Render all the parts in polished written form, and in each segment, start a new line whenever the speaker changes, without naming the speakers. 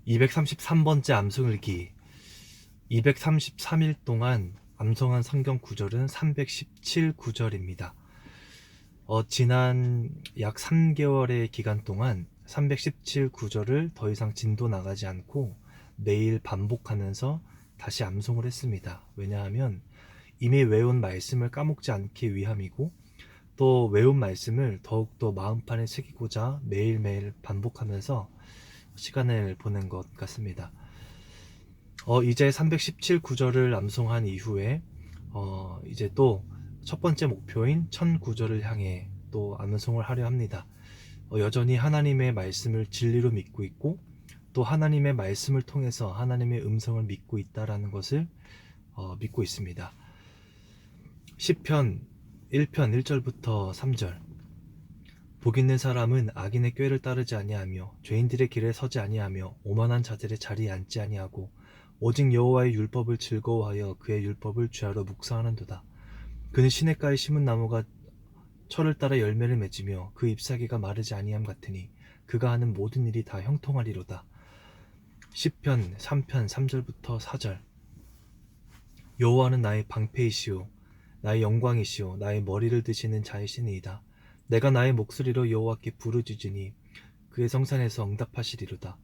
233번째 암송일기. 233일 동안 암송한 성경 구절은 317구절입니다. 지난 약 3개월의 기간 동안 317구절을 더 이상 진도 나가지 않고 매일 반복하면서 다시 암송을 했습니다. 왜냐하면 이미 외운 말씀을 까먹지 않기 위함이고, 또 외운 말씀을 더욱더 마음판에 새기고자 매일매일 반복하면서 시간을 보낸 것 같습니다. 이제 317구절을 암송한 이후에 이제 또 첫 번째 목표인 1000구절을 향해 또 암송을 하려 합니다. 여전히 하나님의 말씀을 진리로 믿고 있고, 또 하나님의 말씀을 통해서 하나님의 음성을 믿고 있다라는 것을 믿고 있습니다. 시편 1편 1절부터 3절. 복 있는 사람은 악인의 꾀를 따르지 아니하며 죄인들의 길에 서지 아니하며 오만한 자들의 자리에 앉지 아니하고 오직 여호와의 율법을 즐거워하여 그의 율법을 주야로 묵상하는도다. 그는 시냇가에 심은 나무가 철을 따라 열매를 맺으며 그 잎사귀가 마르지 아니함 같으니 그가 하는 모든 일이 다 형통하리로다. 시편 3편 3절부터 4절. 여호와는 나의 방패이시오 나의 영광이시오 나의 머리를 드시는 자이시니이다. 내가 나의 목소리로 여호와께 부르짖으니 그의 성산에서 응답하시리로다.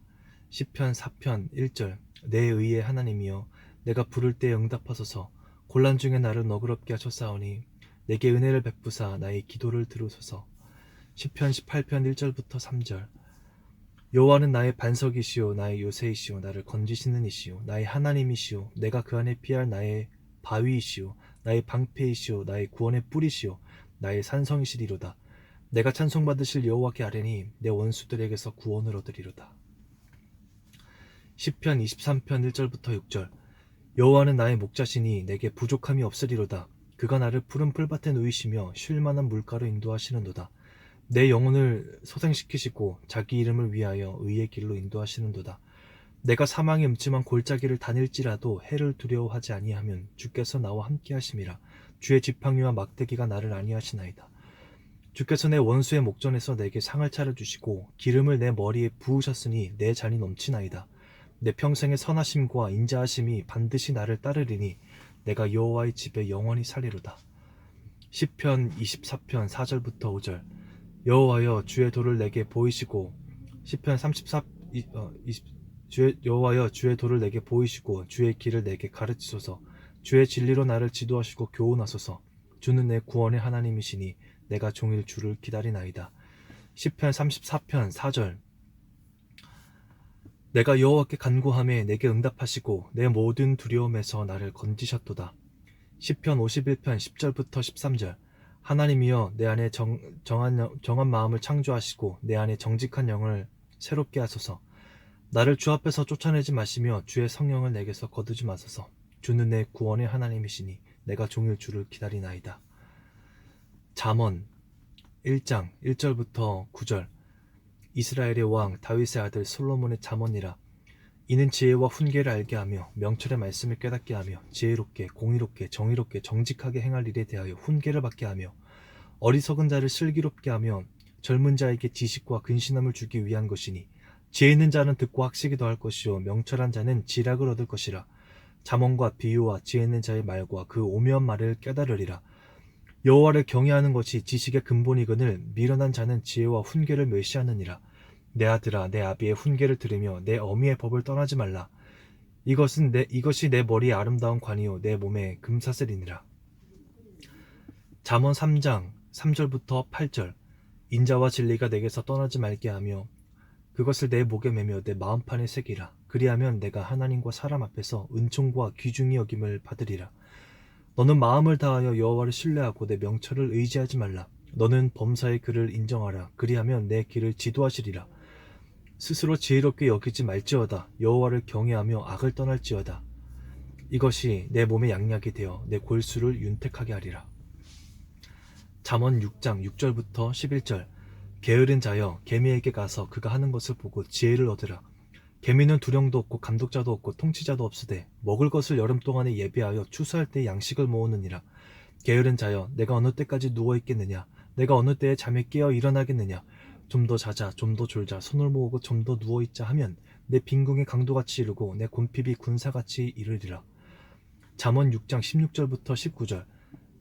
시편 4편 1절. 내 의의 하나님이여 내가 부를 때 응답하소서. 곤란 중에 나를 너그럽게 하셨사오니 내게 은혜를 베푸사 나의 기도를 들으소서. 시편 18편 1절부터 3절. 여호와는 나의 반석이시오 나의 요새이시오 나를 건지시는 이시오 나의 하나님이시오 내가 그 안에 피할 나의 바위이시오 나의 방패이시오 나의 구원의 뿌리시오 나의 산성이시리로다. 내가 찬송받으실 여호와께 아뢰니 내 원수들에게서 구원을 얻으리로다. 시편 23편 1절부터 6절. 여호와는 나의 목자시니 내게 부족함이 없으리로다. 그가 나를 푸른 풀밭에 누이시며 쉴만한 물가로 인도하시는도다. 내 영혼을 소생시키시고 자기 이름을 위하여 의의 길로 인도하시는도다. 내가 사망의 음침한 골짜기를 다닐지라도 해를 두려워하지 아니하면 주께서 나와 함께 하심이라. 주의 지팡이와 막대기가 나를 안위하시나이다. 주께서 내 원수의 목전에서 내게 상을 차려주시고 기름을 내 머리에 부으셨으니 내 잔이 넘치나이다. 내 평생의 선하심과 인자하심이 반드시 나를 따르리니 내가 여호와의 집에 영원히 살리로다. 시편 24편 4절부터 5절. 여호와여 주의 도를 내게 보이시고 시편 34 여호와여 주의 도를 내게 보이시고 주의 길을 내게 가르치소서. 주의 진리로 나를 지도하시고 교훈하소서. 주는 내 구원의 하나님이시니 내가 종일 주를 기다리나이다. 시편 34편 4절. 내가 여호와께 간구하매 내게 응답하시고 내 모든 두려움에서 나를 건지셨도다. 시편 51편 10절부터 13절. 하나님이여 내 안에 정한 마음을 창조하시고 내 안에 정직한 영을 새롭게 하소서. 나를 주 앞에서 쫓아내지 마시며 주의 성령을 내게서 거두지 마소서. 주는 내 구원의 하나님이시니 내가 종일 주를 기다리나이다. 잠언 1장 1절부터 9절. 이스라엘의 왕 다윗의 아들 솔로몬의 잠언이라. 이는 지혜와 훈계를 알게 하며 명철의 말씀을 깨닫게 하며 지혜롭게 공의롭게 정의롭게 정직하게 행할 일에 대하여 훈계를 받게 하며 어리석은 자를 슬기롭게 하며 젊은 자에게 지식과 근신함을 주기 위한 것이니 지혜 있는 자는 듣고 학식이 더할 것이요 명철한 자는 지략을 얻을 것이라. 잠언과 비유와 지혜 있는 자의 말과 그 오묘한 말을 깨달으리라. 여호와를 경외하는 것이 지식의 근본이거늘 미련한 자는 지혜와 훈계를 멸시하느니라. 내 아들아 내 아비의 훈계를 들으며 내 어미의 법을 떠나지 말라. 이것이 내 머리의 아름다운 관이요 내 몸의 금사슬이니라. 잠언 3장 3절부터 8절. 인자와 진리가 내게서 떠나지 말게 하며 그것을 내 목에 매며 내 마음판에 새기라. 그리하면 내가 하나님과 사람 앞에서 은총과 귀중히 여김을 받으리라. 너는 마음을 다하여 여호와를 신뢰하고 내 명철을 의지하지 말라. 너는 범사의 그를 인정하라. 그리하면 내 길을 지도하시리라. 스스로 지혜롭게 여기지 말지어다. 여호와를 경외하며 악을 떠날지어다. 이것이 내 몸의 양약이 되어 내 골수를 윤택하게 하리라. 잠언 6장 6절부터 11절. 게으른 자여 개미에게 가서 그가 하는 것을 보고 지혜를 얻으라. 개미는 두령도 없고 감독자도 없고 통치자도 없으되 먹을 것을 여름 동안에 예비하여 추수할 때 양식을 모으느니라. 게으른 자여 내가 어느 때까지 누워있겠느냐. 내가 어느 때에 잠에 깨어 일어나겠느냐. 좀 더 자자, 좀 더 졸자, 손을 모으고 좀 더 누워있자 하면 내 빈궁이 강도같이 이르고 내 곤핍이 군사같이 이르리라. 잠언 6장 16절부터 19절.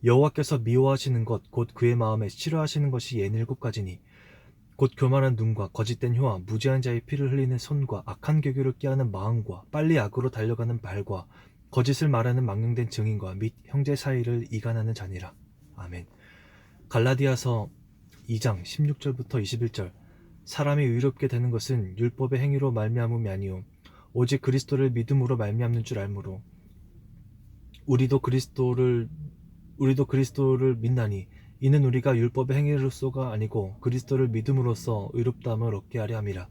여호와께서 미워하시는 것 곧 그의 마음에 싫어하시는 것이 67가지니 곧 교만한 눈과 거짓된 혀와 무지한 자의 피를 흘리는 손과 악한 계교를 꾀하는 마음과 빨리 악으로 달려가는 발과 거짓을 말하는 망령된 증인과 및 형제 사이를 이간하는 자니라. 아멘. 갈라디아서 2장 16절부터 21절. 사람이 의롭게 되는 것은 율법의 행위로 말미암음이 아니요 오직 그리스도를 믿음으로 말미암는 줄 알므로 우리도 그리스도를 믿나니 이는 우리가 율법의 행위로서가 아니고 그리스도를 믿음으로써 의롭다함을 얻게 하려 함이라.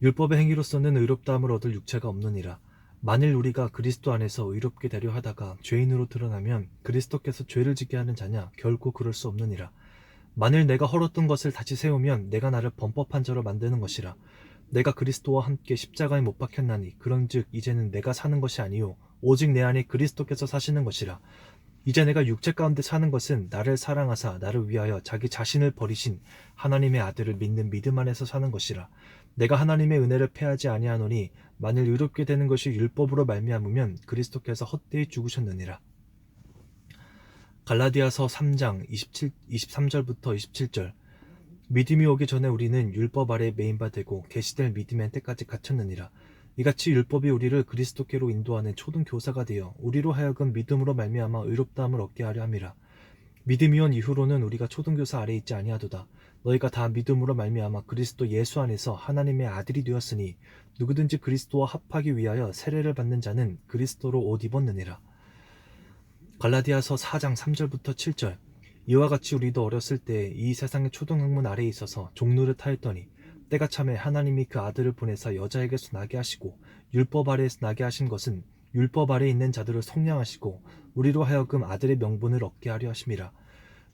율법의 행위로서는 의롭다함을 얻을 육체가 없느니라. 만일 우리가 그리스도 안에서 의롭게 되려 하다가 죄인으로 드러나면 그리스도께서 죄를 짓게 하는 자냐? 결코 그럴 수 없느니라. 만일 내가 헐었던 것을 다시 세우면 내가 나를 범법한 자로 만드는 것이라. 내가 그리스도와 함께 십자가에 못 박혔나니 그런즉 이제는 내가 사는 것이 아니요 오직 내 안에 그리스도께서 사시는 것이라. 이제 내가 육체 가운데 사는 것은 나를 사랑하사 나를 위하여 자기 자신을 버리신 하나님의 아들을 믿는 믿음 안에서 사는 것이라. 내가 하나님의 은혜를 패하지 아니하노니 만일 의롭게 되는 것이 율법으로 말미암으면 그리스도께서 헛되이 죽으셨느니라. 갈라디아서 3장 23절부터 27절. 믿음이 오기 전에 우리는 율법 아래 매인바 되고 계시될 믿음의 때까지 갇혔느니라. 이같이 율법이 우리를 그리스도께로 인도하는 초등 교사가 되어 우리로 하여금 믿음으로 말미암아 의롭다함을 얻게 하려 함이라. 믿음이 온 이후로는 우리가 초등 교사 아래 있지 아니하도다. 너희가 다 믿음으로 말미암아 그리스도 예수 안에서 하나님의 아들이 되었으니 누구든지 그리스도와 합하기 위하여 세례를 받는 자는 그리스도로 옷 입었느니라. 갈라디아서 4장 3절부터 7절. 이와 같이 우리도 어렸을 때 이 세상의 초등학문 아래에 있어서 종로를 타였더니 때가 참에 하나님이 그 아들을 보내사 여자에게서 나게 하시고 율법 아래에서 나게 하신 것은 율법 아래에 있는 자들을 속량하시고 우리로 하여금 아들의 명분을 얻게 하려 하심이라.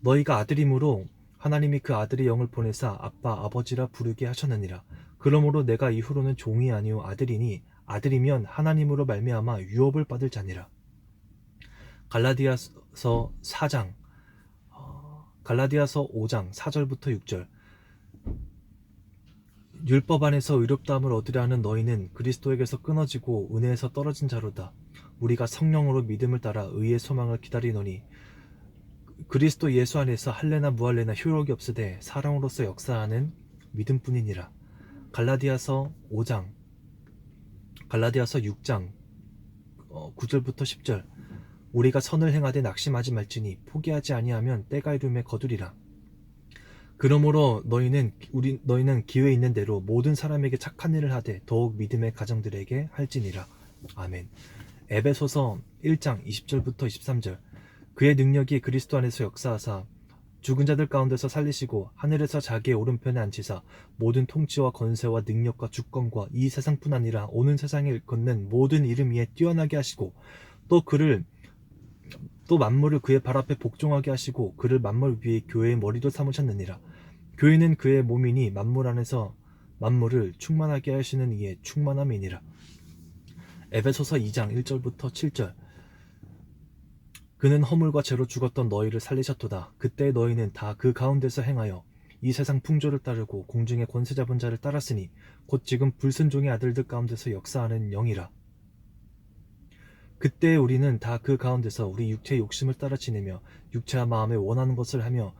너희가 아들이므로 하나님이 그 아들의 영을 보내사 아빠 아버지라 부르게 하셨느니라. 그러므로 내가 이후로는 종이 아니오 아들이니 아들이면 하나님으로 말미암아 유업을 받을 자니라. 갈라디아서 5장 4절부터 6절. 율법 안에서 의롭다함을 얻으려 하는 너희는 그리스도에게서 끊어지고 은혜에서 떨어진 자로다. 우리가 성령으로 믿음을 따라 의의 소망을 기다리노니 그리스도 예수 안에서 할례나 무할례나 효력이 없으되 사랑으로서 역사하는 믿음뿐이니라. 갈라디아서 6장 9절부터 10절. 우리가 선을 행하되 낙심하지 말지니 포기하지 아니하면 때가 이름에 거두리라. 그러므로 너희는 기회 있는 대로 모든 사람에게 착한 일을 하되 더욱 믿음의 가정들에게 할지니라. 아멘. 에베소서 1장 20절부터 23절. 그의 능력이 그리스도 안에서 역사하사 죽은 자들 가운데서 살리시고 하늘에서 자기의 오른편에 앉히사 모든 통치와 권세와 능력과 주권과 이 세상뿐 아니라 오는 세상에 일컫는 모든 이름 위에 뛰어나게 하시고 또 만물을 그의 발 앞에 복종하게 하시고 그를 만물 위에 교회의 머리도 삼으셨느니라. 교회는 그의 몸이니 만물 안에서 만물을 충만하게 하시는 이의 충만함이니라. 에베소서 2장 1절부터 7절. 그는 허물과 죄로 죽었던 너희를 살리셨도다. 그때 너희는 다 그 가운데서 행하여 이 세상 풍조를 따르고 공중의 권세 잡은 자를 따랐으니 곧 지금 불순종의 아들들 가운데서 역사하는 영이라. 그때 우리는 다 그 가운데서 우리 육체의 욕심을 따라 지내며 육체와 마음에 원하는 것을 하며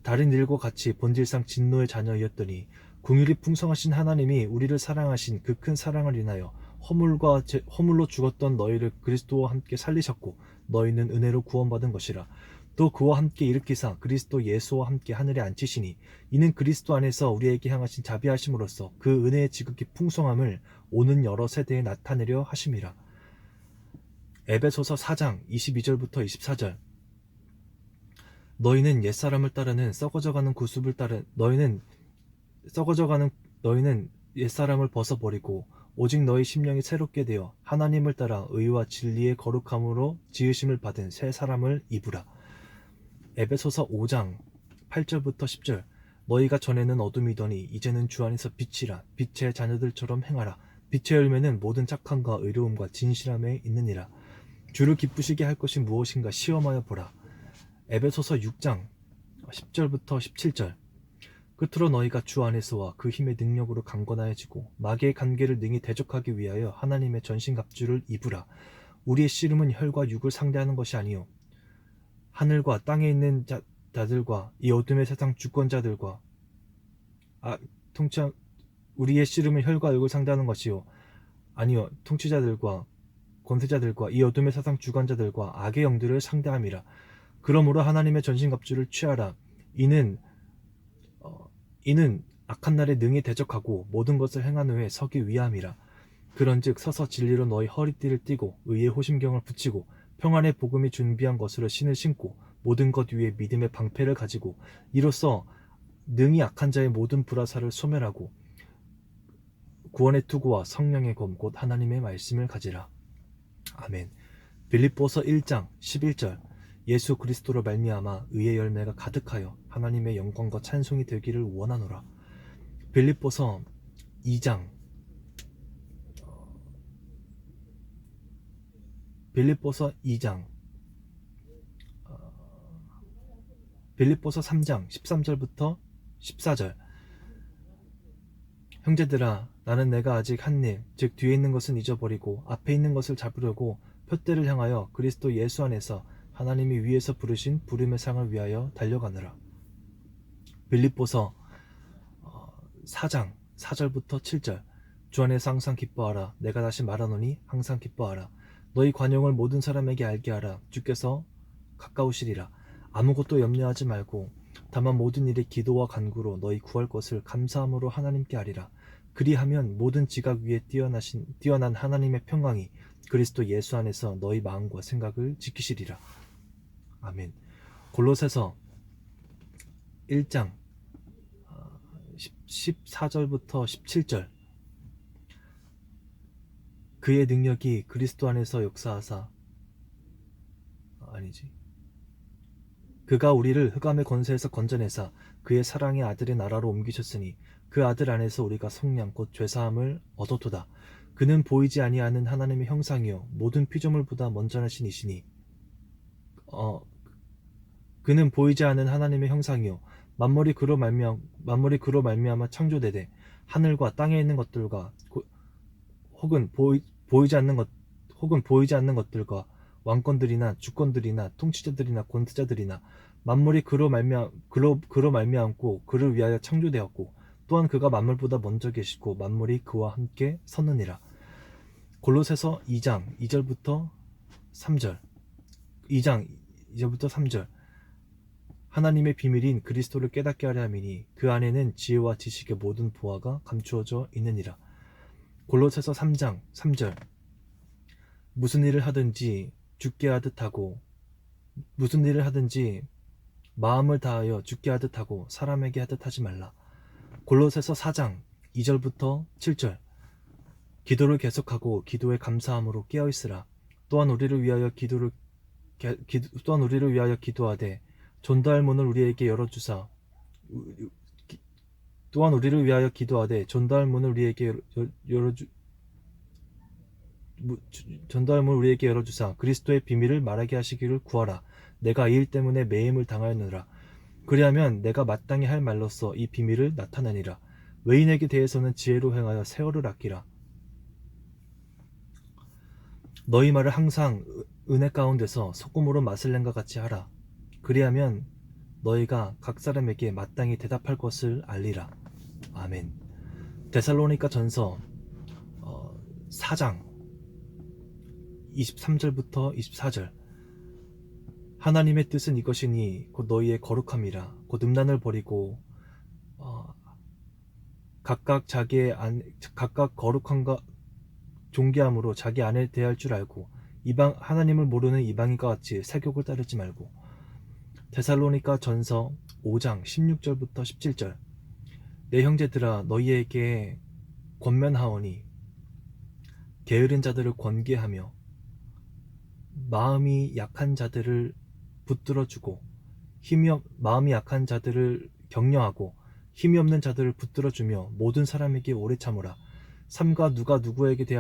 다른 일과 같이 본질상 진노의 자녀이었더니 긍휼이 풍성하신 하나님이 우리를 사랑하신 그 큰 사랑을 인하여 허물로 죽었던 너희를 그리스도와 함께 살리셨고 너희는 은혜로 구원받은 것이라. 또 그와 함께 일으키사 그리스도 예수와 함께 하늘에 앉히시니 이는 그리스도 안에서 우리에게 향하신 자비하심으로써 그 은혜의 지극히 풍성함을 오는 여러 세대에 나타내려 하심이라. 에베소서 4장 22절부터 24절. 너희는 옛사람을 따르는 너희는 옛사람을 벗어버리고 오직 너희 심령이 새롭게 되어 하나님을 따라 의와 진리의 거룩함으로 지으심을 받은 새 사람을 입으라. 에베소서 5장 8절부터 10절. 너희가 전에는 어둠이더니 이제는 주 안에서 빛이라. 빛의 자녀들처럼 행하라. 빛의 열매는 모든 착함과 의로움과 진실함에 있느니라. 주를 기쁘시게 할 것이 무엇인가 시험하여 보라. 에베소서 6장 10절부터 17절. 끝으로 너희가 주 안에서와 그 힘의 능력으로 강건하여지고 마귀의 간계를 능히 대적하기 위하여 하나님의 전신갑주를 입으라. 우리의 씨름은 혈과 육을 상대하는 것이 아니요 하늘과 땅에 있는 자들과 이 어둠의 세상 주권자들과 통치 우리의 씨름은 혈과 육을 상대하는 것이요 아니요 통치자들과 권세자들과 이 어둠의 세상 주관자들과 악의 영들을 상대함이라. 그러므로 하나님의 전신갑주를 취하라. 이는 악한 날에 능히 대적하고 모든 것을 행한 후에 서기 위함이라. 그런즉 서서 진리로 너희 허리띠를 띠고 의의 호심경을 붙이고 평안의 복음이 준비한 것으로 신을 신고 모든 것 위에 믿음의 방패를 가지고 이로써 능히 악한 자의 모든 불화살을 소멸하고 구원의 투구와 성령의 검 곧 하나님의 말씀을 가지라. 아멘. 빌립보서 1장 11절 예수 그리스도로 말미암아 의의 열매가 가득하여 하나님의 영광과 찬송이 되기를 원하노라. 빌립보서 2장 빌립보서 3장 13절부터 14절 형제들아 나는 내가 아직 한 일 즉 뒤에 있는 것은 잊어버리고 앞에 있는 것을 잡으려고 표대를 향하여 그리스도 예수 안에서 하나님이 위에서 부르신 부름의 상을 위하여 달려가느라. 빌립보서 4장 4절부터 7절 주 안에서 항상 기뻐하라. 내가 다시 말하노니 항상 기뻐하라. 너희 관용을 모든 사람에게 알게 하라. 주께서 가까우시리라. 아무것도 염려하지 말고 다만 모든 일에 기도와 간구로 너희 구할 것을 감사함으로 하나님께 아리라. 그리하면 모든 지각 위에 뛰어난 하나님의 평강이 그리스도 예수 안에서 너희 마음과 생각을 지키시리라. 아멘. 골로새서 1장 14절부터 17절 그의 능력이 그리스도 안에서 역사하사 그가 우리를 흑암의 권세에서 건져내사 그의 사랑의 아들의 나라로 옮기셨으니 그 아들 안에서 우리가 성령 곧 죄사함을 얻었도다. 그는 보이지 아니하는 하나님의 형상이요 모든 피조물보다 먼저나신 이시니 그는 보이지 않는 하나님의 형상이요 만물이 그로 말미암아 창조되되 하늘과 땅에 있는 것들과 혹은 보이지 않는 것들과 왕권들이나 주권들이나 통치자들이나 권세자들이나 만물이 그로 말미암고 그를 위하여 창조되었고 또한 그가 만물보다 먼저 계시고 만물이 그와 함께 섰느니라. 골로새서 2장 2절부터 3절 하나님의 비밀인 그리스도를 깨닫게 하려 함이니 그 안에는 지혜와 지식의 모든 보화가 감추어져 있느니라. 골로새서 3장 3절 무슨 일을 하든지 죽게 하듯 하고 무슨 일을 하든지 마음을 다하여 죽게 하듯 하고 사람에게 하듯 하지 말라. 골로새서 4장 2절부터 7절 기도를 계속하고 기도에 감사함으로 깨어있으라. 또한 우리를 위하여 기도하되 존다할 문을 우리에게 열어주사 그리스도의 비밀을 말하게 하시기를 구하라. 내가 이 일 때문에 매임을 당하였느라. 그리하면 내가 마땅히 할 말로써 이 비밀을 나타내니라. 외인에게 대해서는 지혜로 행하여 세월을 아끼라. 너희 말을 항상 은혜 가운데서 소금으로 맛을 낸것 같이 하라. 그리하면 너희가 각 사람에게 마땅히 대답할 것을 알리라. 아멘. 데살로니가 전서 4장 23절부터 24절 하나님의 뜻은 이것이니 곧 너희의 거룩함이라. 곧 음란을 버리고 각각 거룩함과 존귀함으로 자기 아내를 대할 줄 알고 하나님을 모르는 이방인과 같이 세욕을 따르지 말고. 데살로니가 전서 5장 16절부터 17절 내 형제들아 너희에게 권면하오니 게으른 자들을 권계하며 마음이 약한 자들을 붙들어주고 마음이 약한 자들을 격려하고 힘이 없는 자들을 붙들어주며 모든 사람에게 오래 참으라. 삼가 누가 누구에게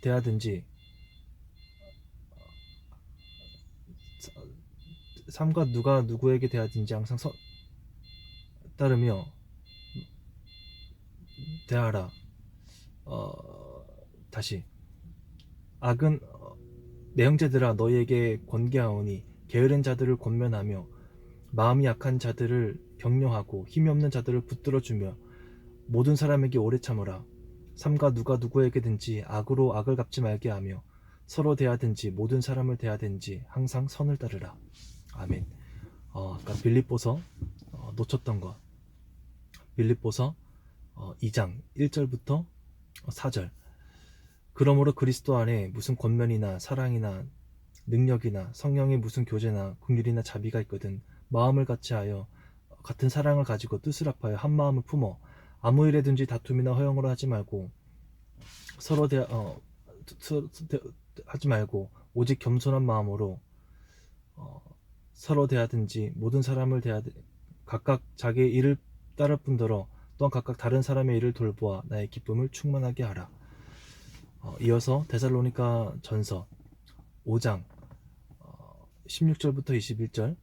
대하든지 삼가 누가 누구에게 대하든지 항상 따르며 대하라. 다시 악은 내 형제들아 너희에게 권계하오니 게으른 자들을 권면하며 마음이 약한 자들을 격려하고 힘이 없는 자들을 붙들어주며 모든 사람에게 오래 참으라. 삼가 누가 누구에게든지 악으로 악을 갚지 말게 하며 서로 대하든지 모든 사람을 대하든지 항상 선을 따르라. 아멘. 아까 빌립보서 놓쳤던 거. 빌립보서 2장 1절부터 4절. 그러므로 그리스도 안에 무슨 권면이나 사랑이나 능력이나 성령의 무슨 교제나 긍휼이나 자비가 있거든 마음을 같이 하여 같은 사랑을 가지고 뜻을 합하여 한 마음을 품어 아무 일에든지 다툼이나 허영으로 하지 말고 하지 말고 오직 겸손한 마음으로 서로 대하든지 모든 사람을 각각 자기의 일을 따를 뿐더러 또한 각각 다른 사람의 일을 돌보아 나의 기쁨을 충만하게 하라. 이어서 데살로니가 전서 5장 16절부터 21절.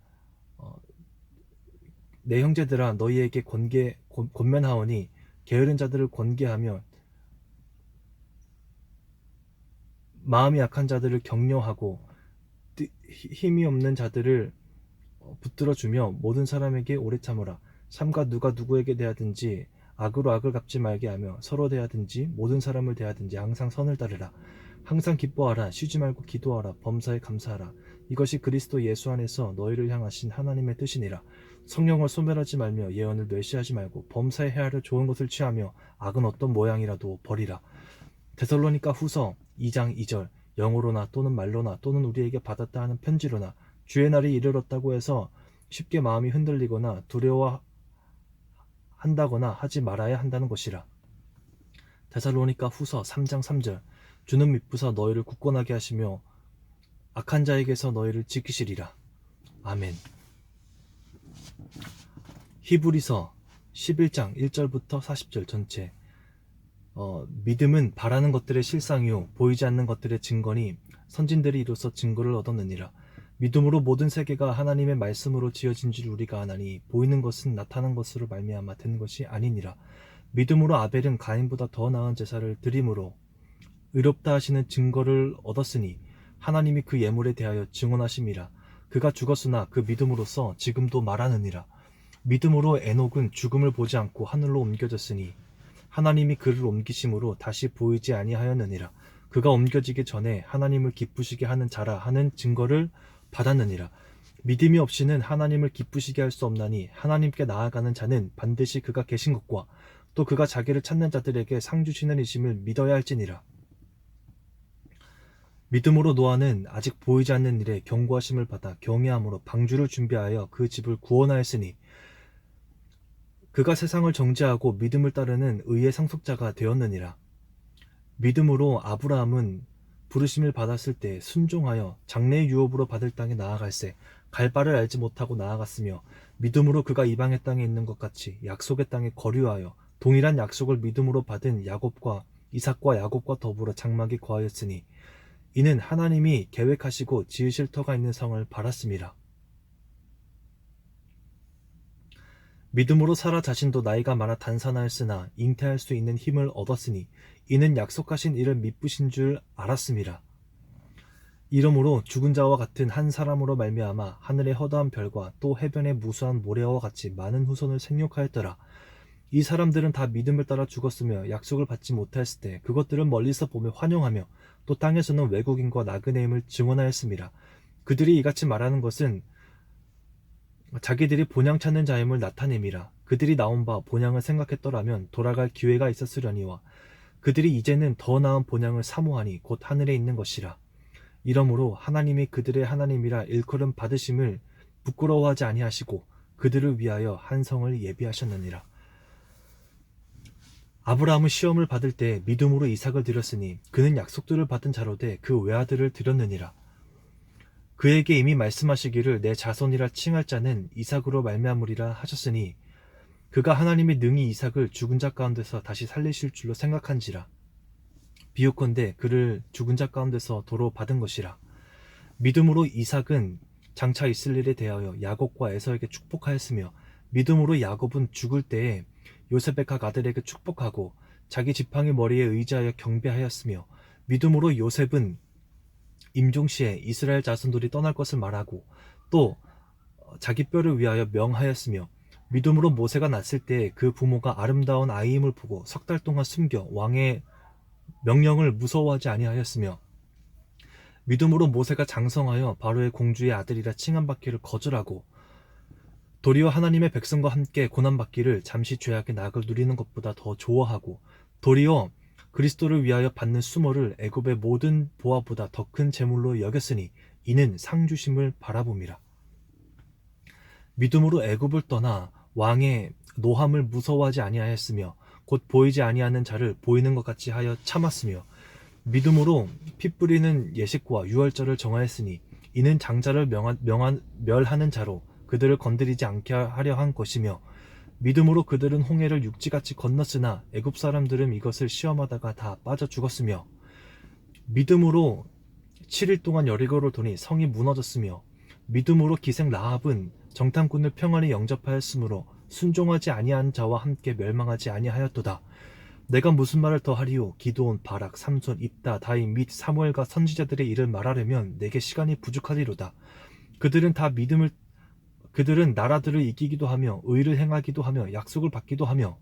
내 형제들아 너희에게 권면하오니 게으른 자들을 권계하며 마음이 약한 자들을 격려하고 힘이 없는 자들을 붙들어주며 모든 사람에게 오래 참으라. 삼가 누가 누구에게 대하든지 악으로 악을 갚지 말게 하며 서로 대하든지 모든 사람을 대하든지 항상 선을 따르라. 항상 기뻐하라. 쉬지 말고 기도하라. 범사에 감사하라. 이것이 그리스도 예수 안에서 너희를 향하신 하나님의 뜻이니라. 성령을 소멸하지 말며 예언을 멸시하지 말고 범사에 헤아려 좋은 것을 취하며 악은 어떤 모양이라도 버리라. 데살로니가 후서 2장 2절. 영어로나 또는 말로나 또는 우리에게 받았다 하는 편지로나 주의 날이 이르렀다고 해서 쉽게 마음이 흔들리거나 두려워한다거나 하지 말아야 한다는 것이라. 데살로니가 후서 3장 3절. 주는 미쁘사 너희를 굳건하게 하시며 악한 자에게서 너희를 지키시리라. 아멘. 히브리서 11장 1절부터 40절 전체. 믿음은 바라는 것들의 실상이요 보이지 않는 것들의 증거니 선진들이 이로써 증거를 얻었느니라. 믿음으로 모든 세계가 하나님의 말씀으로 지어진 줄 우리가 아나니 보이는 것은 나타난 것으로 말미암아 된 것이 아니니라. 믿음으로 아벨은 가인보다 더 나은 제사를 드림으로 의롭다 하시는 증거를 얻었으니 하나님이 그 예물에 대하여 증언하심이라. 그가 죽었으나 그 믿음으로써 지금도 말하느니라. 믿음으로 에녹은 죽음을 보지 않고 하늘로 옮겨졌으니 하나님이 그를 옮기심으로 다시 보이지 아니하였느니라. 그가 옮겨지기 전에 하나님을 기쁘시게 하는 자라 하는 증거를 받았느니라. 믿음이 없이는 하나님을 기쁘시게 할 수 없나니 하나님께 나아가는 자는 반드시 그가 계신 것과 또 그가 자기를 찾는 자들에게 상 주시는 이심을 믿어야 할지니라. 믿음으로 노아는 아직 보이지 않는 일에 경고하심을 받아 경외함으로 방주를 준비하여 그 집을 구원하였으니 그가 세상을 정죄하고 믿음을 따르는 의의 상속자가 되었느니라. 믿음으로 아브라함은 부르심을 받았을 때 순종하여 장래의 유업으로 받을 땅에 나아갈새 갈 바를 알지 못하고 나아갔으며 믿음으로 그가 이방의 땅에 있는 것 같이 약속의 땅에 거류하여 동일한 약속을 믿음으로 받은 이삭과 야곱과 더불어 장막에 거하였으니 이는 하나님이 계획하시고 지으실 터가 있는 성을 바랐음이라. 믿음으로 사라 자신도 나이가 많아 단산하였으나 잉태할 수 있는 힘을 얻었으니 이는 약속하신 이를 미쁘신 줄 알았음이라. 이러므로 죽은 자와 같은 한 사람으로 말미암아 하늘의 허다한 별과 또 해변의 무수한 모래와 같이 많은 후손을 생육하였더라. 이 사람들은 다 믿음을 따라 죽었으며 약속을 받지 못하였을 때 그것들을 멀리서 보며 환영하며 또 땅에서는 외국인과 나그네임을 증언하였음이라. 그들이 이같이 말하는 것은 자기들이 본향 찾는 자임을 나타냄이라. 그들이 나온 바 본향을 생각했더라면 돌아갈 기회가 있었으려니와 그들이 이제는 더 나은 본향을 사모하니 곧 하늘에 있는 것이라. 이러므로 하나님이 그들의 하나님이라 일컬음 받으심을 부끄러워하지 아니하시고 그들을 위하여 한 성을 예비하셨느니라. 아브라함은 시험을 받을 때 믿음으로 이삭을 드렸으니 그는 약속들을 받은 자로 돼 그 외아들을 드렸느니라. 그에게 이미 말씀하시기를 내 자손이라 칭할 자는 이삭으로 말미암으리라 하셨으니 그가 하나님이 능히 이삭을 죽은 자 가운데서 다시 살리실 줄로 생각한지라. 비유컨대 그를 죽은 자 가운데서 도로 받은 것이라. 믿음으로 이삭은 장차 있을 일에 대하여 야곱과 에서에게 축복하였으며 믿음으로 야곱은 죽을 때에 요셉의 각 아들에게 축복하고 자기 지팡이 머리에 의지하여 경배하였으며 믿음으로 요셉은 임종시에 이스라엘 자손들이 떠날 것을 말하고 또 자기 뼈를 위하여 명하였으며 믿음으로 모세가 났을 때 그 부모가 아름다운 아이임을 보고 석 달 동안 숨겨 왕의 명령을 무서워하지 아니하였으며 믿음으로 모세가 장성하여 바로의 공주의 아들이라 칭함받기를 거절하고 도리어 하나님의 백성과 함께 고난받기를 잠시 죄악의 낙을 누리는 것보다 더 좋아하고 도리어 그리스도를 위하여 받는 수모를 애굽의 모든 보화보다 더 큰 재물로 여겼으니 이는 상주심을 바라봄이라. 믿음으로 애굽을 떠나 왕의 노함을 무서워하지 아니하였으며 곧 보이지 아니하는 자를 보이는 것 같이 하여 참았으며 믿음으로 피 뿌리는 예식과 유월절을 정하였으니 이는 장자를 멸하는 자로 그들을 건드리지 않게 하려 한 것이며 믿음으로 그들은 홍해를 육지같이 건넜으나 애굽 사람들은 이것을 시험하다가 다 빠져 죽었으며 믿음으로 7일 동안 여리고를 도니 성이 무너졌으며 믿음으로 기생 라합은 정탐꾼을 평안히 영접하였으므로 순종하지 아니한 자와 함께 멸망하지 아니하였도다. 내가 무슨 말을 더하리요? 기드온, 바락, 삼손, 입다, 다윗 및 사무엘과 선지자들의 일을 말하려면 내게 시간이 부족하리로다. 그들은 나라들을 이기기도 하며 의를 행하기도 하며 약속을 받기도 하며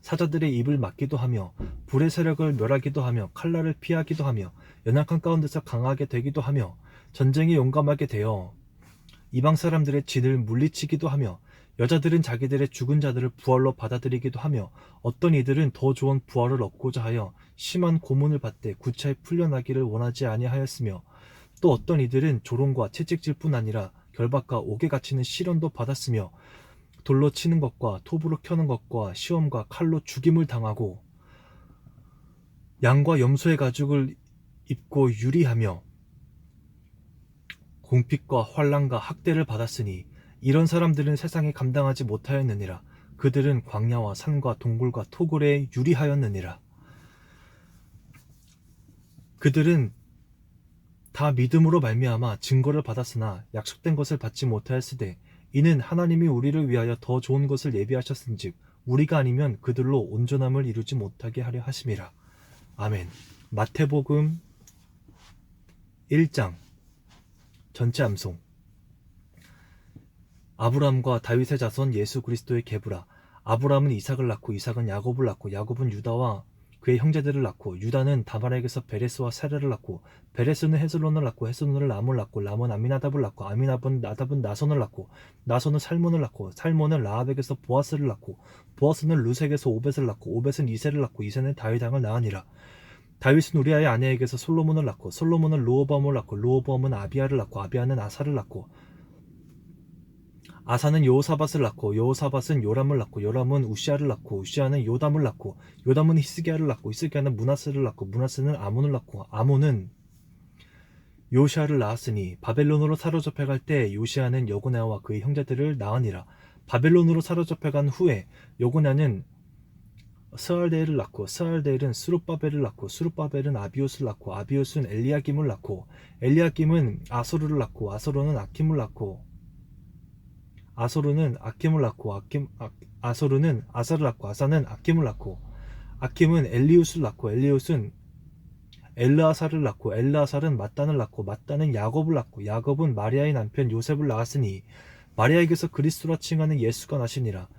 사자들의 입을 막기도 하며 불의 세력을 멸하기도 하며 칼날을 피하기도 하며 연약한 가운데서 강하게 되기도 하며 전쟁에 용감하게 되어 이방 사람들의 진을 물리치기도 하며 여자들은 자기들의 죽은 자들을 부활로 받아들이기도 하며 어떤 이들은 더 좋은 부활을 얻고자 하여 심한 고문을 받되 구차히 풀려나기를 원하지 아니하였으며 또 어떤 이들은 조롱과 채찍질 뿐 아니라 결박과 옥에 갇히는 시련도 받았으며 돌로 치는 것과 톱으로 켜는 것과 시험과 칼로 죽임을 당하고 양과 염소의 가죽을 입고 유리하며 공핍과 환난과 학대를 받았으니 이런 사람들은 세상에 감당하지 못하였느니라. 그들은 광야와 산과 동굴과 토굴에 유리하였느니라. 그들은 다 믿음으로 말미암아 증거를 받았으나 약속된 것을 받지 못하였으되 이는 하나님이 우리를 위하여 더 좋은 것을 예비하셨은즉 우리가 아니면 그들로 온전함을 이루지 못하게 하려 하심이라. 아멘. 마태복음 1장 전체 암송. 아브라함과 다윗의 자손 예수 그리스도의 계보라. 아브라함은 이삭을 낳고 이삭은 야곱을 낳고 야곱은 유다와 그의 형제들을 낳고 유다는 다말에게서 베레스와 세라를 낳고 베레스는 헤슬론을 낳고 헤슬론은 람을 낳고 람은 아미나답을 낳고 아미나답은 나답은 나손을 낳고 나손은 살몬을 낳고 살몬은 라합에게서 보아스를 낳고 보아스는 루색에서 오벳을 낳고 오벳은 이새를 낳고 이새는 다윗 왕을 낳으니라. 다윗은 우리아의 아내에게서 솔로몬을 낳고 솔로몬은 르호보암을 낳고 르호보암은 아비야를 낳고 아비야는 아사를 낳고 아사는 여호사밧을 낳고 여호사밧은 요람을 낳고 요람은 우시아를 낳고 우시아는 요담을 낳고 요담은 히스기야를 낳고 히스기야는 므낫세를 낳고 므낫세는 아몬을 낳고 아몬은 요시아를 낳았으니 바벨론으로 사로잡혀갈 때 요시아는 여고냐와 그의 형제들을 낳으니라. 바벨론으로 사로잡혀간 후에 여고냐는 스알데엘을 낳고 스알데엘은 스룹바벨을 낳고 스룹바벨은 아비옷을 낳고 아비옷은 엘리야김을 낳고 엘리야김은 아소르를 낳고 아소르는 아킴을 낳고 아소르는 아킴을 낳고 아소르는 아사를 낳고 아사는 아킴을 낳고 아킴은 엘리웃을 낳고 엘리웃은 엘르아살을 낳고 엘르아살은 mat단을 낳고 mat단은 야곱을 낳고 야곱은 마리아의 남편 요셉을 낳았으니 마리아에게서 그리스도라 칭하는 예수가 나시니라.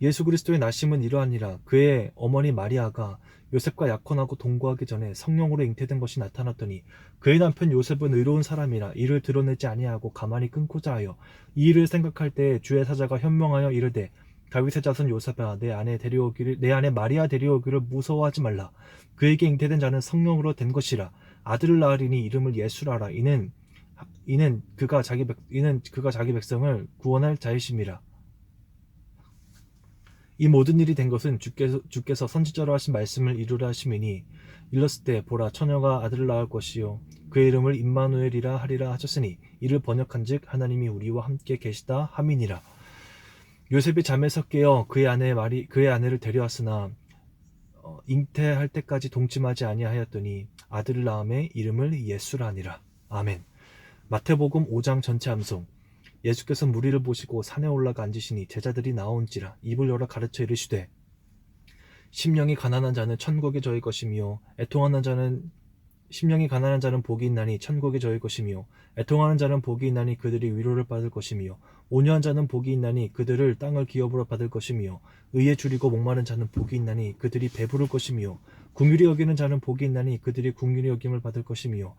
예수 그리스도의 나심은 이러하니라. 그의 어머니 마리아가 요셉과 약혼하고 동거하기 전에 성령으로 잉태된 것이 나타났더니 그의 남편 요셉은 의로운 사람이라 이를 드러내지 아니하고 가만히 끊고자 하여 이 일을 생각할 때에 주의 사자가 현명하여 이르되 다윗의 자손 요셉아 내 아내 마리아 데려오기를 무서워하지 말라. 그에게 잉태된 자는 성령으로 된 것이라. 아들을 낳으리니 이름을 예수라 하라. 이는 그가 자기 백성을 구원할 자이심이라. 이 모든 일이 된 것은 주께서 선지자로 하신 말씀을 이루라 하심이니 일렀을 때 보라 처녀가 아들을 낳을 것이요 그의 이름을 임마누엘이라 하리라 하셨으니 이를 번역한즉 하나님이 우리와 함께 계시다 함이니라. 요셉이 잠에서 깨어 그의 아내를 데려왔으나 잉태할 때까지 동침하지 아니하였더니 아들을 낳음에 이름을 예수라 하니라. 아멘. 마태복음 5장 전체 암송. 예수께서 무리를 보시고 산에 올라가 앉으시니 제자들이 나온지라 입을 열어 가르쳐 이르시되 심령이 가난한 자는 천국에 저희 것이며 애통하는 자는 심령이 가난한 자는 복이 있나니 천국에 저희 것이며 애통하는 자는 복이 있나니 그들이 위로를 받을 것이며 온유한 자는 복이 있나니 그들을 땅을 기업으로 받을 것이며 의에 줄이고 목마른 자는 복이 있나니 그들이 배부를 것이며 긍휼히 여기는 자는 복이 있나니 그들이 긍휼히 여김을 받을 것이며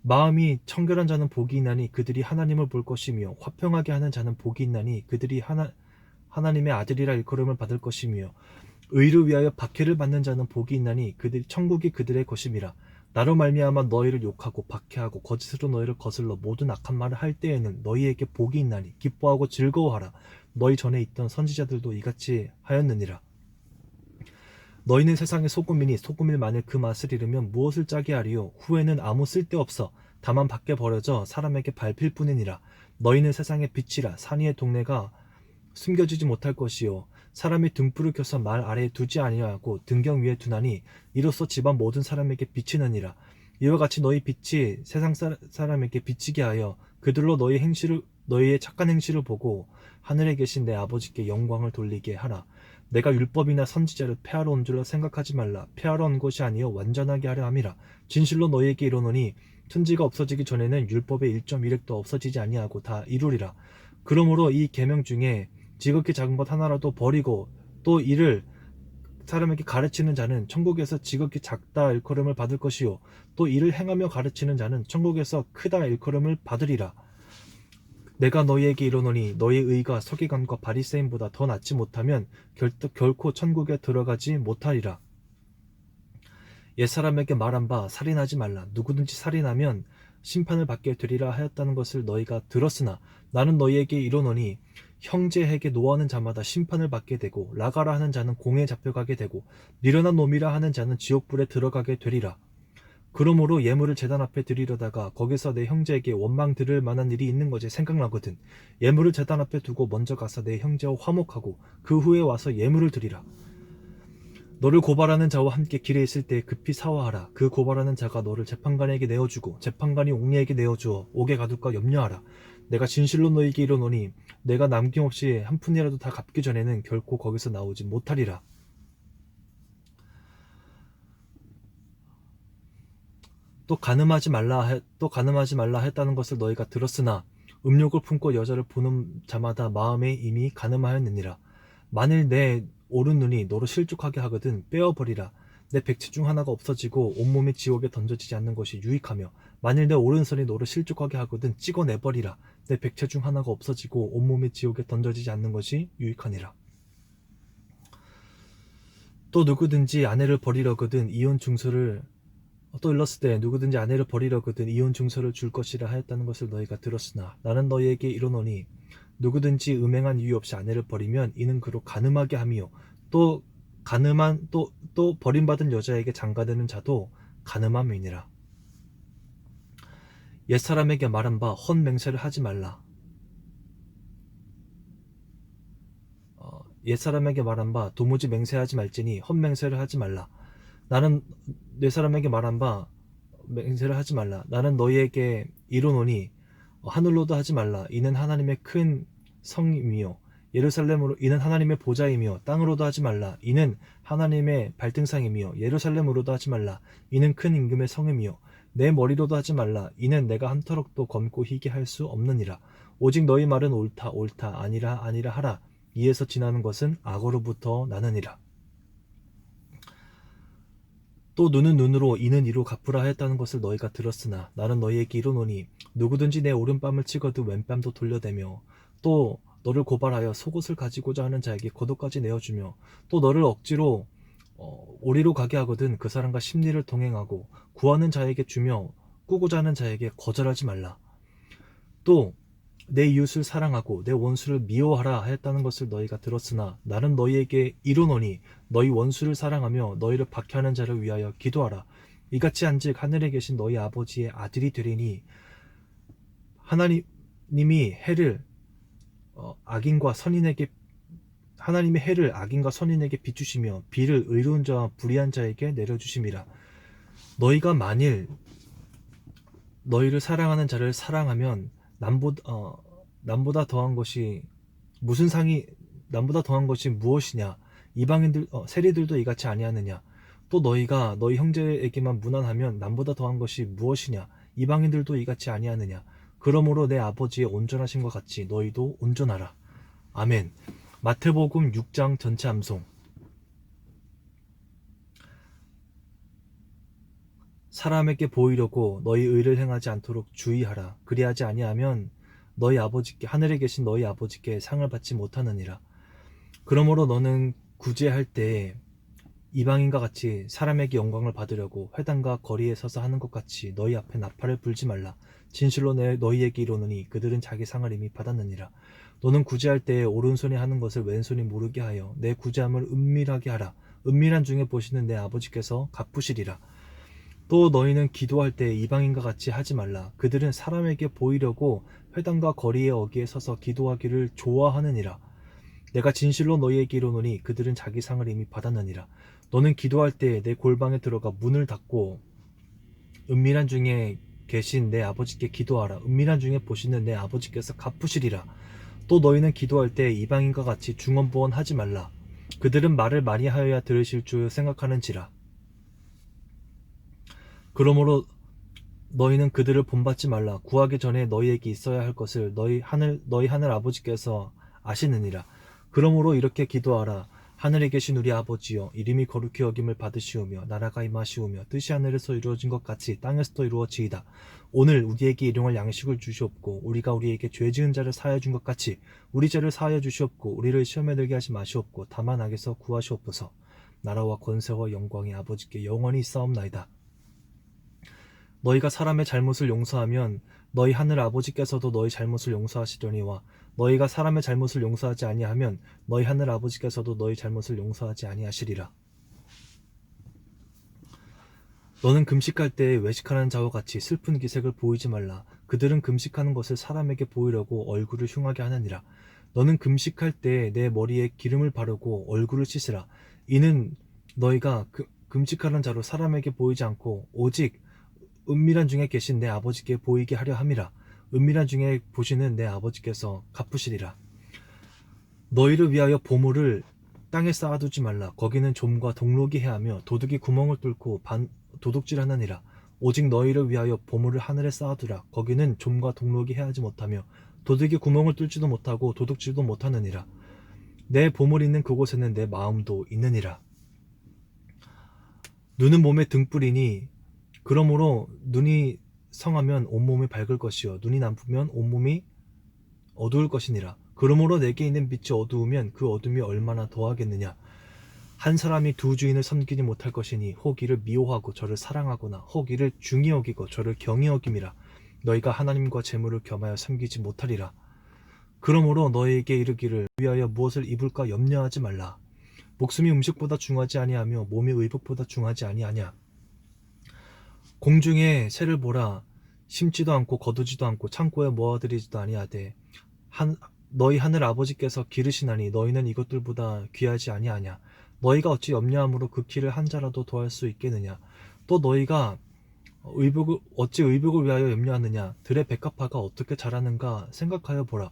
마음이 청결한 자는 복이 있나니 그들이 하나님을 볼 것이며 화평하게 하는 자는 복이 있나니 그들이 하나님의 아들이라 일컬음을 받을 것이며 의를 위하여 박해를 받는 자는 복이 있나니 그들이 천국이 그들의 것임이라. 나로 말미암아 너희를 욕하고 박해하고 거짓으로 너희를 거슬러 모든 악한 말을 할 때에는 너희에게 복이 있나니 기뻐하고 즐거워하라. 너희 전에 있던 선지자들도 이같이 하였느니라. 너희는 세상의 소금이니 소금일 만일 그 맛을 잃으면 무엇을 짜게 하리요. 후에는 아무 쓸데없어 다만 밖에 버려져 사람에게 밟힐 뿐이니라. 너희는 세상의 빛이라. 산 위의 동네가 숨겨지지 못할 것이요 사람이 등불을 켜서 말 아래에 두지 아니하고 등경 위에 두나니 이로써 집안 모든 사람에게 비치느니라. 이와 같이 너희 빛이 세상 사람에게 비치게 하여 그들로 너희의 착한 행실을 보고 하늘에 계신 내 아버지께 영광을 돌리게 하라. 내가 율법이나 선지자를 폐하러 온 줄로 생각하지 말라. 폐하러 온 것이 아니요 완전하게 하려 함이라. 진실로 너희에게 이르노니 천지가 없어지기 전에는 율법의 1.1획도 없어지지 아니하고 다 이루리라. 그러므로 이 계명 중에 지극히 작은 것 하나라도 버리고 또 이를 사람에게 가르치는 자는 천국에서 지극히 작다 일컬음을 받을 것이요 또 이를 행하며 가르치는 자는 천국에서 크다 일컬음을 받으리라. 내가 너희에게 이르노니 너희의 의가 서기관과 바리새인보다 더 낫지 못하면 결코 천국에 들어가지 못하리라. 옛사람에게 말한 바 살인하지 말라. 누구든지 살인하면 심판을 받게 되리라 하였다는 것을 너희가 들었으나 나는 너희에게 이르노니 형제에게 노하는 자마다 심판을 받게 되고 라가라 하는 자는 공에 잡혀가게 되고 미련한 놈이라 하는 자는 지옥불에 들어가게 되리라. 그러므로 예물을 제단 앞에 드리려다가 거기서 내 형제에게 원망 들을 만한 일이 있는 것이 생각나거든 예물을 제단 앞에 두고 먼저 가서 내 형제와 화목하고 그 후에 와서 예물을 드리라. 너를 고발하는 자와 함께 길에 있을 때 급히 사화하라. 그 고발하는 자가 너를 재판관에게 내어주고 재판관이 옥리에게 내어주어 옥에 가둘까 염려하라. 내가 진실로 너희에게 이르노니 내가 남김없이 한 푼이라도 다 갚기 전에는 결코 거기서 나오지 못하리라. 또 가늠하지 말라 했다는 것을 너희가 들었으나 음욕을 품고 여자를 보는 자마다 마음에 이미 가늠하였느니라. 만일 내 오른 눈이 너를 실족하게 하거든 빼어버리라. 내 백체 중 하나가 없어지고 온몸이 지옥에 던져지지 않는 것이 유익하며 만일 내 오른손이 너를 실족하게 하거든 찍어내버리라. 내 백체 중 하나가 없어지고 온몸이 지옥에 던져지지 않는 것이 유익하니라. 또 누구든지 아내를 버리려거든 이혼 증서를 또 일렀을 때 누구든지 아내를 버리려거든 이혼 증서를 줄 것이라 하였다는 것을 너희가 들었으나 나는 너희에게 이르노니 누구든지 음행한 이유 없이 아내를 버리면 이는 그로 간음하게 함이요 또 버림받은 여자에게 장가드는 자도 간음함이니라. 옛사람에게 말한 바 헛맹세를 하지 말라. 옛사람에게 말한 바 도무지 맹세하지 말지니 헛맹세를 하지 말라. 나는 옛사람에게 말한 바 맹세를 하지 말라. 나는 너희에게 이르노니 하늘로도 하지 말라. 이는 하나님의 큰 성이며 예루살렘으로 이는 하나님의 보좌이며 땅으로도 하지 말라. 이는 하나님의 발등상이며 예루살렘으로도 하지 말라. 이는 큰 임금의 성이며 내 머리로도 하지 말라. 이는 내가 한 터럭도 검고 희게 할 수 없느니라. 오직 너희 말은 옳다 옳다 아니라 아니라 하라. 이에서 지나는 것은 악어로부터 나느니라. 또 눈은 눈으로 이는 이로 갚으라 하였다는 것을 너희가 들었으나 나는 너희에게 이르노니 누구든지 내 오른뺨을 치거든 왼뺨도 돌려대며 또 너를 고발하여 속옷을 가지고자 하는 자에게 겉옷까지 내어주며 또 너를 억지로 오리로 가게 하거든 그 사람과 심리를 동행하고 구하는 자에게 주며 꾸고자 하는 자에게 거절하지 말라. 또 내 이웃을 사랑하고 내 원수를 미워하라 하였다는 것을 너희가 들었으나 나는 너희에게 이르노니 너희 원수를 사랑하며 너희를 박해하는 자를 위하여 기도하라. 이같이 한즉 하늘에 계신 너희 아버지의 아들이 되리니 하나님이 해를 악인과 선인에게 비추시며 비를 의로운 자와 불의한 자에게 내려주심이라. 너희가 만일 너희를 사랑하는 자를 사랑하면 남보다 더한 것이 무슨 상이 남보다 더한 것이 무엇이냐? 이방인들 세리들도 이같이 아니하느냐? 또 너희가 너희 형제에게만 무난하면 남보다 더한 것이 무엇이냐? 이방인들도 이같이 아니하느냐? 그러므로 내 아버지의 온전하심과 같이 너희도 온전하라. 아멘. 마태복음 6장 전체 암송. 사람에게 보이려고 너희 의를 행하지 않도록 주의하라. 그리하지 아니하면 너희 아버지께 하늘에 계신 너희 아버지께 상을 받지 못하느니라. 그러므로 너는 구제할 때에 이방인과 같이 사람에게 영광을 받으려고 회당과 거리에 서서 하는 것 같이 너희 앞에 나팔을 불지 말라. 진실로 너희에게 이르노니 그들은 자기 상을 이미 받았느니라. 너는 구제할 때에 오른손이 하는 것을 왼손이 모르게 하여 내 구제함을 은밀하게 하라. 은밀한 중에 보시는 내 아버지께서 갚으시리라. 또 너희는 기도할 때 이방인과 같이 하지 말라. 그들은 사람에게 보이려고 회당과 거리의 어귀에 서서 기도하기를 좋아하느니라. 내가 진실로 너희에게 이르노니 그들은 자기 상을 이미 받았느니라. 너는 기도할 때 내 골방에 들어가 문을 닫고 은밀한 중에 계신 내 아버지께 기도하라. 은밀한 중에 보시는 내 아버지께서 갚으시리라. 또 너희는 기도할 때 이방인과 같이 중언부언하지 말라. 그들은 말을 많이 하여야 들으실 줄 생각하는지라. 그러므로 너희는 그들을 본받지 말라. 구하기 전에 너희에게 있어야 할 것을 너희 하늘 아버지께서 아시느니라. 그러므로 이렇게 기도하라. 하늘에 계신 우리 아버지여, 이름이 거룩히 여김을 받으시오며 나라가 임하시오며 뜻이 하늘에서 이루어진 것 같이 땅에서도 이루어지이다. 오늘 우리에게 일용할 양식을 주시옵고 우리가 우리에게 죄 지은 자를 사하여 준 것 같이 우리 죄를 사하여 주시옵고 우리를 시험에 들게 하지 마시옵고 다만 악에서 구하시옵소서. 나라와 권세와 영광이 아버지께 영원히 있사옵나이다. 너희가 사람의 잘못을 용서하면 너희 하늘 아버지께서도 너희 잘못을 용서하시려니와 너희가 사람의 잘못을 용서하지 아니하면 너희 하늘 아버지께서도 너희 잘못을 용서하지 아니하시리라. 너는 금식할 때에 외식하는 자와 같이 슬픈 기색을 보이지 말라. 그들은 금식하는 것을 사람에게 보이려고 얼굴을 흉하게 하느니라. 너는 금식할 때에 내 머리에 기름을 바르고 얼굴을 씻으라. 이는 너희가 금식하는 자로 사람에게 보이지 않고 오직 은밀한 중에 계신 내 아버지께 보이게 하려 함이라. 은밀한 중에 보시는 내 아버지께서 갚으시리라. 너희를 위하여 보물을 땅에 쌓아두지 말라. 거기는 좀과 동록이 해하며 도둑이 구멍을 뚫고 도둑질하느니라. 오직 너희를 위하여 보물을 하늘에 쌓아두라. 거기는 좀과 동록이 해하지 못하며 도둑이 구멍을 뚫지도 못하고 도둑질도 못하느니라. 내 보물 있는 그곳에는 내 마음도 있느니라. 눈은 몸의 등불이니 그러므로 눈이 성하면 온몸이 밝을 것이요 눈이 나쁘면 온몸이 어두울 것이니라. 그러므로 내게 있는 빛이 어두우면 그 어둠이 얼마나 더하겠느냐. 한 사람이 두 주인을 섬기지 못할 것이니 혹 이를 미워하고 저를 사랑하거나 혹 이를 중히 여기고 저를 경히 여김이라. 너희가 하나님과 재물을 겸하여 섬기지 못하리라. 그러므로 너희에게 이르기를 위하여 무엇을 입을까 염려하지 말라. 목숨이 음식보다 중하지 아니하며 몸이 의복보다 중하지 아니하냐. 공중에 새를 보라. 심지도 않고 거두지도 않고 창고에 모아들이지도 아니하되 너희 하늘 아버지께서 기르시나니 너희는 이것들보다 귀하지 아니하냐. 너희가 어찌 염려함으로 그 키를 한 자라도 더할 수 있겠느냐. 또 너희가 어찌 의복을 위하여 염려하느냐. 들의 백합화가 어떻게 자라는가 생각하여 보라.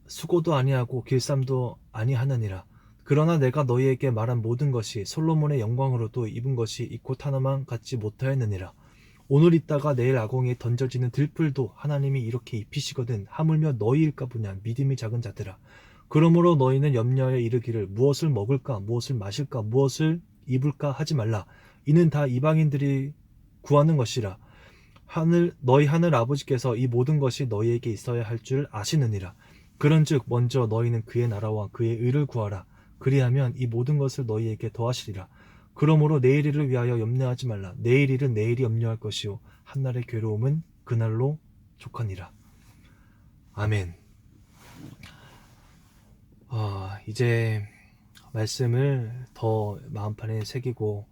수고도 아니하고 길쌈도 아니하느니라. 그러나 내가 너희에게 말한 모든 것이 솔로몬의 영광으로도 입은 것이 이 곧 하나만 갖지 못하였느니라. 오늘 있다가 내일 아공에 던져지는 들풀도 하나님이 이렇게 입히시거든 하물며 너희일까 보냐. 믿음이 작은 자들아. 그러므로 너희는 염려하여 이르기를 무엇을 먹을까 무엇을 마실까 무엇을 입을까 하지 말라. 이는 다 이방인들이 구하는 것이라. 너희 하늘 아버지께서 이 모든 것이 너희에게 있어야 할 줄 아시느니라. 그런즉 먼저 너희는 그의 나라와 그의 의를 구하라. 그리하면 이 모든 것을 너희에게 더하시리라. 그러므로 내일 일을 위하여 염려하지 말라. 내일 일은 내일이 염려할 것이요 한날의 괴로움은 그날로 족하니라. 아멘. 이제 말씀을 더 마음판에 새기고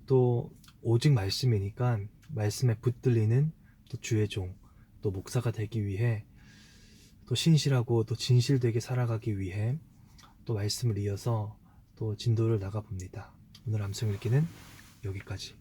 또 오직 말씀이니까 말씀에 붙들리는 또 주의 종, 또 목사가 되기 위해 또 신실하고 또 진실되게 살아가기 위해 또 말씀을 이어서 또 진도를 나가봅니다. 오늘 암송 읽기는 여기까지.